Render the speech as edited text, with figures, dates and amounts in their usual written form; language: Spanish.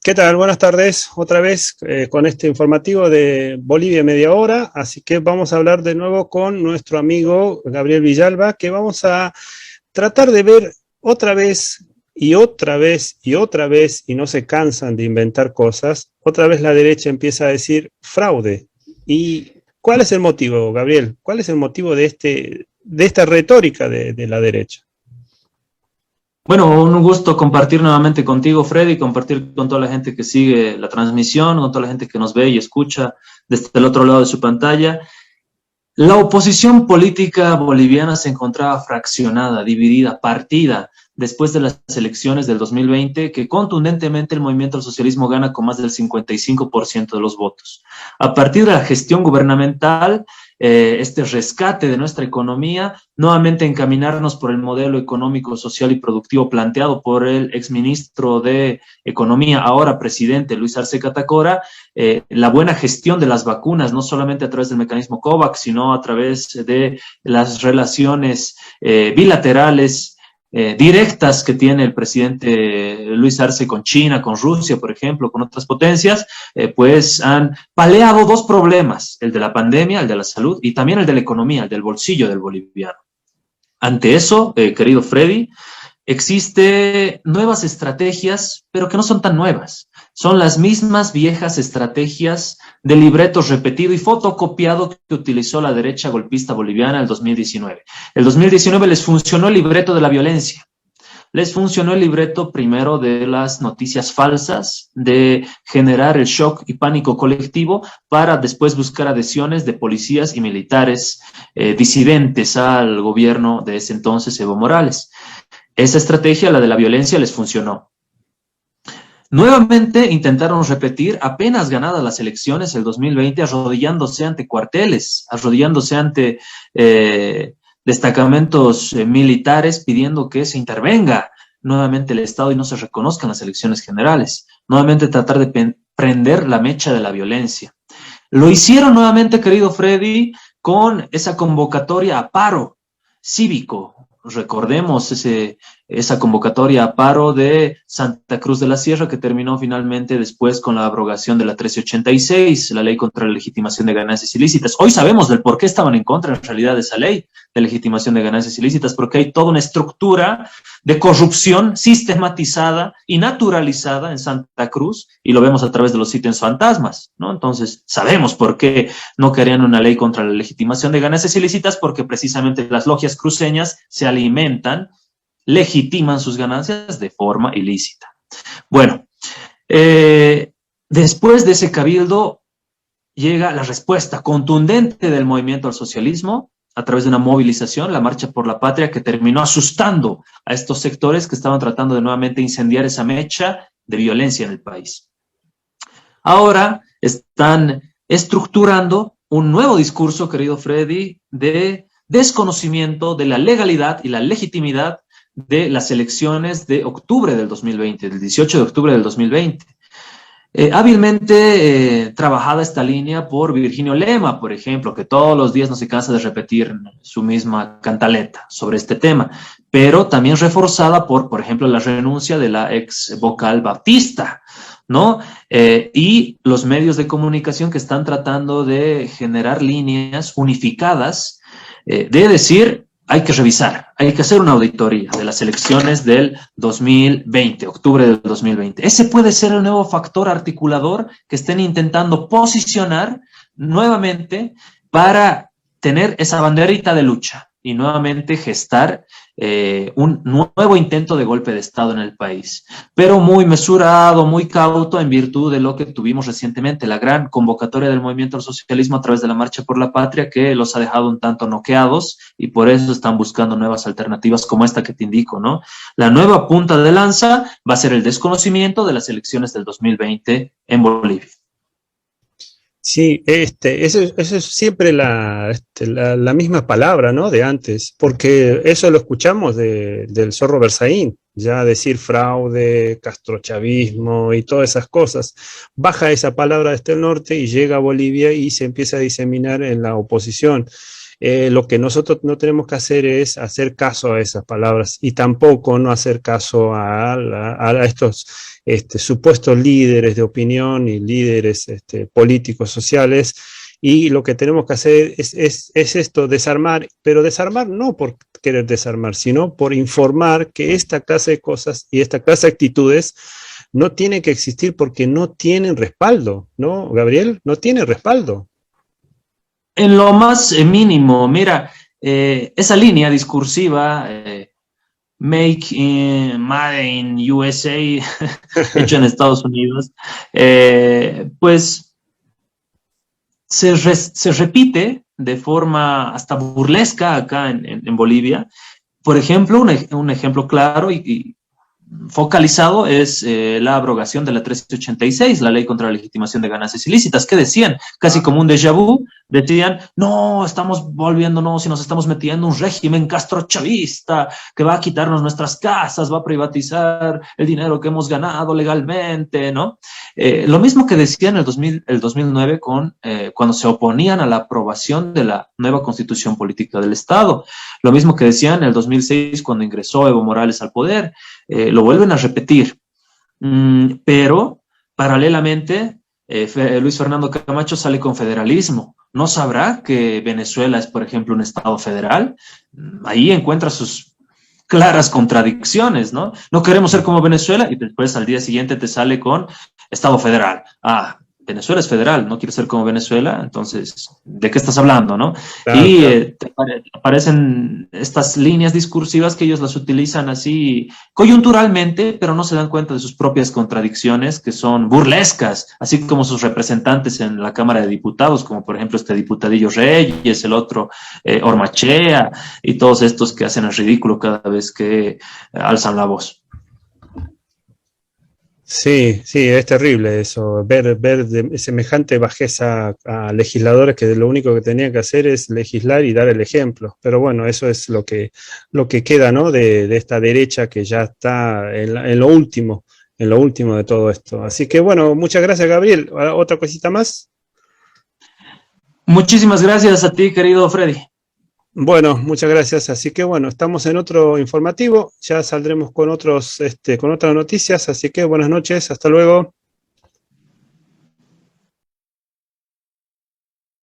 ¿Qué tal? Buenas tardes, otra vez con este informativo de Bolivia Media Hora, así que vamos a hablar de nuevo con nuestro amigo Gabriel Villalba, que vamos a tratar de ver otra vez y otra vez y otra vez, y no se cansan de inventar cosas, otra vez la derecha empieza a decir fraude. ¿Y cuál es el motivo, Gabriel? ¿Cuál es el motivo de esta retórica de la derecha? Bueno, un gusto compartir nuevamente contigo, Freddy, compartir con toda la gente que sigue la transmisión, con toda la gente que nos ve y escucha desde el otro lado de su pantalla. La oposición política boliviana se encontraba fraccionada, dividida, partida, después de las elecciones del 2020, que contundentemente el movimiento al socialismo gana con más del 55% de los votos. A partir de la gestión gubernamental, este rescate de nuestra economía, nuevamente encaminarnos por el modelo económico, social y productivo planteado por el exministro de Economía, ahora presidente Luis Arce Catacora, la buena gestión de las vacunas, no solamente a través del mecanismo COVAX, sino a través de las relaciones bilaterales directas que tiene el presidente Luis Arce con China, con Rusia, por ejemplo, con otras potencias, pues han paliado dos problemas, el de la pandemia, el de la salud y también el de la economía, el del bolsillo del boliviano. Ante eso, querido Freddy, existen nuevas estrategias, pero que no son tan nuevas. Son las mismas viejas estrategias de libreto repetido y fotocopiado que utilizó la derecha golpista boliviana en el 2019. El 2019 les funcionó el libreto de la violencia. Les funcionó el libreto primero de las noticias falsas, de generar el shock y pánico colectivo para después buscar adhesiones de policías y militares disidentes al gobierno de ese entonces, Evo Morales. Esa estrategia, la de la violencia, les funcionó. Nuevamente intentaron repetir, apenas ganadas las elecciones el 2020, arrodillándose ante cuarteles, arrodillándose ante destacamentos militares, pidiendo que se intervenga nuevamente el Estado y no se reconozcan las elecciones generales. Nuevamente tratar de prender la mecha de la violencia. Lo hicieron nuevamente, querido Freddy, con esa convocatoria a paro cívico. Recordemos esa convocatoria a paro de Santa Cruz de la Sierra que terminó finalmente después con la abrogación de la 1386, la ley contra la legitimación de ganancias ilícitas. Hoy sabemos del por qué estaban en contra en realidad de esa ley de legitimación de ganancias ilícitas, porque hay toda una estructura de corrupción sistematizada y naturalizada en Santa Cruz, y lo vemos a través de los ítems fantasmas, ¿no? Entonces, sabemos por qué no querían una ley contra la legitimación de ganancias ilícitas, porque precisamente las logias cruceñas se alimentan, legitiman sus ganancias de forma ilícita. Bueno, después de ese cabildo llega la respuesta contundente del movimiento al socialismo a través de una movilización, la Marcha por la Patria, que terminó asustando a estos sectores que estaban tratando de nuevamente incendiar esa mecha de violencia en el país. Ahora están estructurando un nuevo discurso, querido Freddy, de desconocimiento de la legalidad y la legitimidad de las elecciones de octubre del 2020, del 18 de octubre del 2020. Hábilmente trabajada esta línea por Virginio Lema, por ejemplo, que todos los días no se cansa de repetir su misma cantaleta sobre este tema, pero también reforzada por ejemplo, la renuncia de la ex vocal Baptista, ¿no? Y los medios de comunicación que están tratando de generar líneas unificadas, de decir, hay que revisar, hay que hacer una auditoría de las elecciones del 2020, octubre del 2020. Ese puede ser el nuevo factor articulador que estén intentando posicionar nuevamente para tener esa banderita de lucha y nuevamente gestar un nuevo intento de golpe de Estado en el país, pero muy mesurado, muy cauto en virtud de lo que tuvimos recientemente, la gran convocatoria del movimiento al socialismo a través de la Marcha por la Patria, que los ha dejado un tanto noqueados y por eso están buscando nuevas alternativas como esta que te indico, ¿no? La nueva punta de lanza va a ser el desconocimiento de las elecciones del 2020 en Bolivia. Sí, eso es siempre la misma palabra, ¿no? De antes, porque eso lo escuchamos del Zorro Berzaín, ya decir fraude, castrochavismo y todas esas cosas. Baja esa palabra desde el norte y llega a Bolivia y se empieza a diseminar en la oposición. lo que nosotros no tenemos que hacer es hacer caso a esas palabras y tampoco no hacer caso a estos supuestos líderes de opinión y líderes políticos, sociales. Y lo que tenemos que hacer es esto, desarmar, pero desarmar no por querer desarmar, sino por informar que esta clase de cosas y esta clase de actitudes no tienen que existir porque no tienen respaldo, ¿no, Gabriel? No tiene respaldo. En lo más mínimo, mira, esa línea discursiva, Made in USA, hecho en Estados Unidos, pues se repite de forma hasta burlesca acá en Bolivia. Por ejemplo, un ejemplo claro y focalizado es la abrogación de la 1386, la ley contra la legitimación de ganancias ilícitas, que decían, casi como un déjà vu, decían, no, estamos volviéndonos y nos estamos metiendo un régimen castrochavista que va a quitarnos nuestras casas, va a privatizar el dinero que hemos ganado legalmente, ¿no? Lo mismo que decían en el 2009 cuando se oponían a la aprobación de la nueva constitución política del Estado. Lo mismo que decían en el 2006 cuando ingresó Evo Morales al poder. Lo vuelven a repetir. Pero, paralelamente, Luis Fernando Camacho sale con federalismo. ¿No sabrá que Venezuela es, por ejemplo, un Estado federal? Ahí encuentra sus claras contradicciones, ¿no? No queremos ser como Venezuela y después al día siguiente te sale con Estado federal. Ah, Venezuela es federal, no quiere ser como Venezuela, entonces, ¿de qué estás hablando, no? Claro, Y claro. aparecen estas líneas discursivas que ellos las utilizan así coyunturalmente, pero no se dan cuenta de sus propias contradicciones, que son burlescas, así como sus representantes en la Cámara de Diputados, como por ejemplo este diputadillo Reyes, el otro Ormachea, y todos estos que hacen el ridículo cada vez que alzan la voz. Sí, sí, es terrible eso, ver semejante bajeza a legisladores que lo único que tenían que hacer es legislar y dar el ejemplo. Pero bueno, eso es lo que queda, ¿no? De esta derecha que ya está en lo último de todo esto. Así que bueno, muchas gracias, Gabriel. ¿Otra cosita más? Muchísimas gracias a ti, querido Freddy. Bueno, muchas gracias. Así que bueno, estamos en otro informativo. Ya saldremos con con otras noticias. Así que buenas noches, hasta luego.